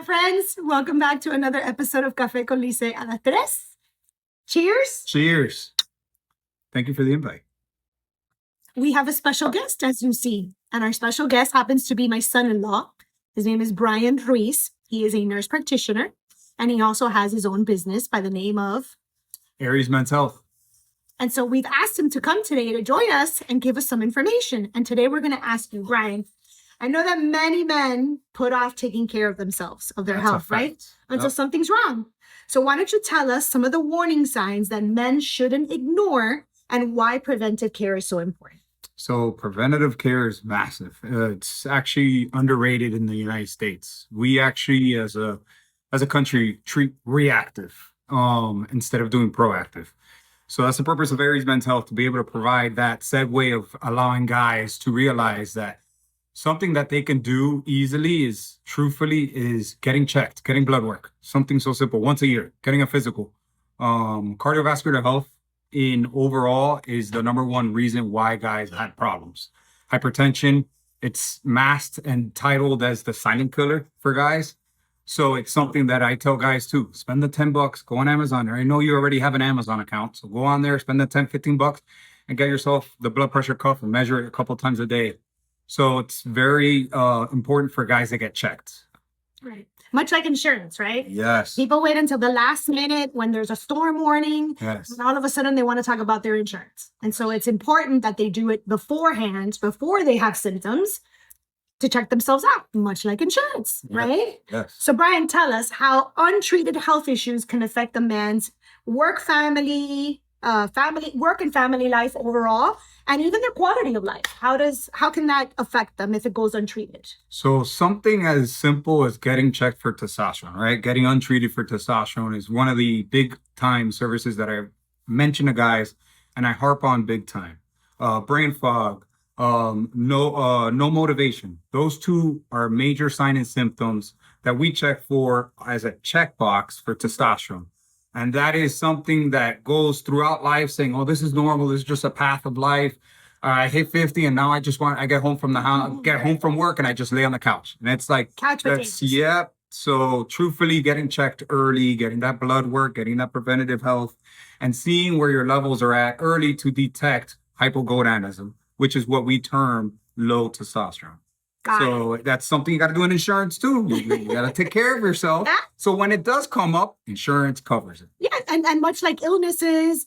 friends. Welcome back to another episode of Café con Lissette a las tres. Cheers. Cheers. Thank you for the invite. We have a special guest, as you see. And our special guest happens to be my son-in-law. His name is Brian Ruiz. He is a nurse practitioner. And he also has his own business by the name of Aries Men's Health. And so we've asked him to come today to join us and give us some information. And today we're going to ask you, Brian, I know that many men put off taking care of themselves, of their health, right? Until something's wrong. So why don't you tell us some of the warning signs that men shouldn't ignore and why preventive care is so important? So preventative care is massive. It's actually underrated in the United States. We actually, as a country, treat reactive instead of doing proactive. So that's the purpose of Aries Men's Health, to be able to provide that said way of allowing guys to realize that something that they can do easily is getting checked, getting blood work. Something so simple, once a year, getting a physical. Cardiovascular health in overall is the number one reason why guys had problems. Hypertension, it's masked and titled as the silent killer for guys. So it's something that I tell guys too, spend the $10, go on Amazon. I know you already have an Amazon account, so go on there, spend the $10-15 and get yourself the blood pressure cuff and measure it a couple times a day. So it's very important for guys to get checked. Right. Much like insurance, right? Yes. People wait until the last minute when there's a storm warning. Yes. And all of a sudden they want to talk about their insurance. And so it's important that they do it beforehand, before they have symptoms, to check themselves out, much like insurance, right? Yes. So Brian, tell us how untreated health issues can affect a man's work and family life overall, and even their quality of life. How can that affect them if it goes untreated? So something as simple as getting checked for testosterone, right? Getting untreated for testosterone is one of the big time services that I mention to guys, and I harp on big time. Brain fog, no motivation. Those two are major signs and symptoms that we check for as a checkbox for testosterone. And that is something that goes throughout life saying, oh, this is normal. This is just a path of life. I hit 50 and now I get home from the house, get home from work and I just lay on the couch. And it's like, yeah. So truthfully, getting checked early, getting that blood work, getting that preventative health, and seeing where your levels are at early to detect hypogonadism, which is what we term low testosterone. So that's something you got to do in insurance too. You got to take care of yourself. Yeah. So when it does come up, insurance covers it. Yeah, and much like illnesses,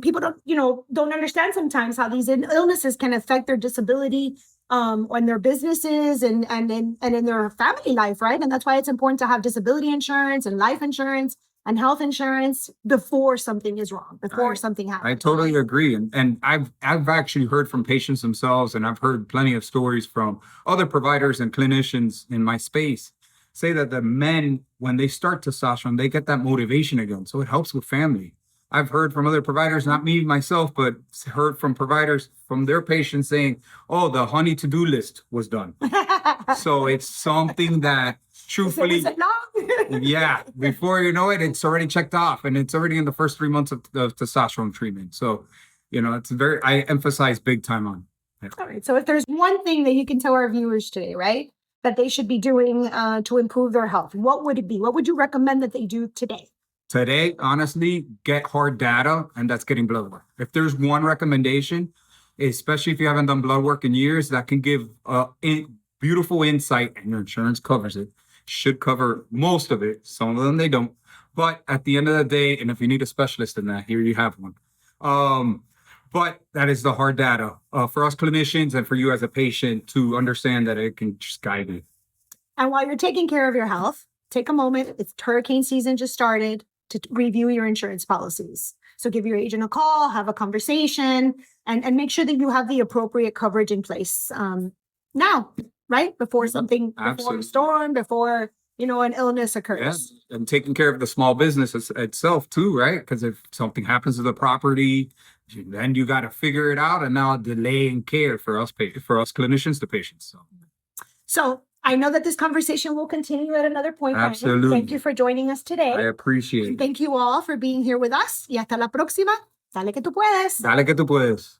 people don't understand sometimes how these illnesses can affect their disability, on their businesses and in their family life, right? And that's why it's important to have disability insurance and life insurance and health insurance before something is wrong, before something happens. I totally agree. And I've actually heard from patients themselves, and I've heard plenty of stories from other providers and clinicians in my space say that the men, when they start testosterone, they get that motivation again. So it helps with family. I've heard from other providers, not me myself, but heard from providers from their patients saying, oh, the honey to-do list was done. So it's something that truthfully, yeah, before you know it, it's already checked off and it's already in the first 3 months of testosterone treatment. So, it's I emphasize big time on it. All right. So if there's one thing that you can tell our viewers today, right, that they should be doing to improve their health, what would it be? What would you recommend that they do today? Today, honestly, get hard data, and that's getting blood work. If there's one recommendation, especially if you haven't done blood work in years, that can give beautiful insight, and your insurance covers it. Should cover most of it. Some of them they don't. But at the end of the day, and if you need a specialist in that, here you have one. But that is the hard data for us clinicians and for you as a patient to understand that it can just guide you. And while you're taking care of your health, take a moment. It's hurricane season just started, to review your insurance policies. So give your agent a call, have a conversation, and make sure that you have the appropriate coverage in place now, right? Before a storm, before, an illness occurs. Yes, and taking care of the small business itself too, right? Because if something happens to the property, then you got to figure it out, and now delaying care for us clinicians to patients. So I know that this conversation will continue at another point. Absolutely. Thank you for joining us today. I appreciate it. Thank you all for being here with us. Y hasta la próxima. Dale que tú puedes. Dale que tú puedes.